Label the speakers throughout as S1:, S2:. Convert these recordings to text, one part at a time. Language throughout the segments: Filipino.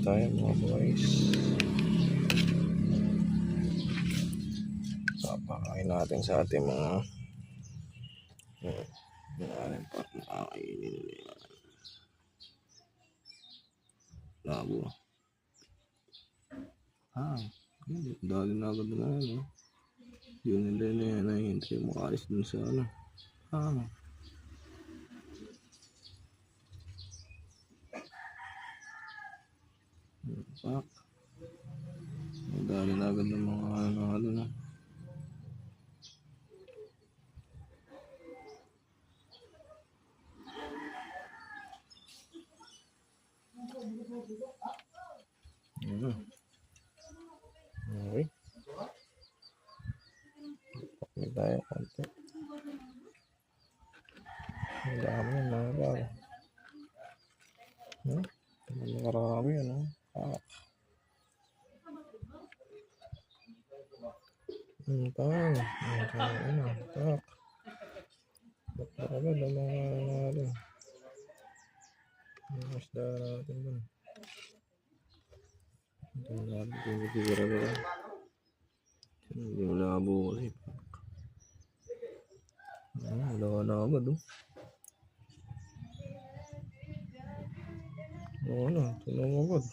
S1: tayo mga boys. Papakain natin sa ating mga ating pakainin nila. Labo. Dali na agad na yan. Yun nila na yan. Hintay makalis dun sa ano. Pak. Dali na agad ng mga ano na. Okay. Pakli tayo konti. Ang dami yan mga pare. Marami yan. Tak. Bakit agad ang mga natin. Ang isda natin dun. Ito natin tigara-gara. Hindi malabo kasi. Wala na agad tulong agad.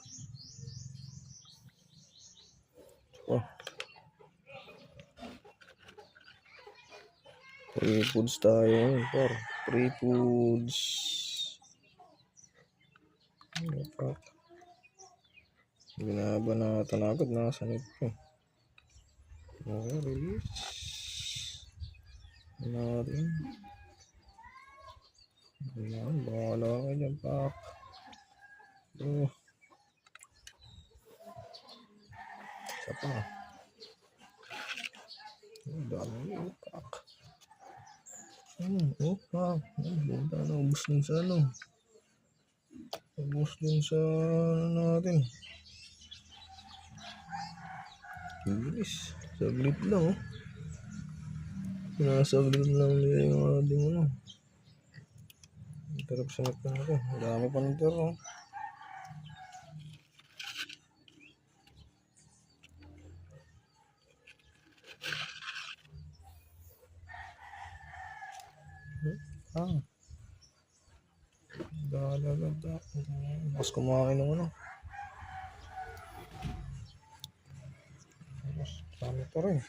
S1: Free foods tayo ngayon, par. Free foods. Binabanatan agad. Nakasanit ko. Okay, release. Natin. Ayan, bahala ka dyan, pak. Isa pa. Dami yung pak. Pak. Bunta na, ubus din sa ano. Ubus din sa natin. Bilis. Saglit lang, Pinasaglit lang nila yung ating ano. Tarap sa natin ako. Dami pa ng tero. Dalaga. Mas kumain ng ano. Mas dami pa rin.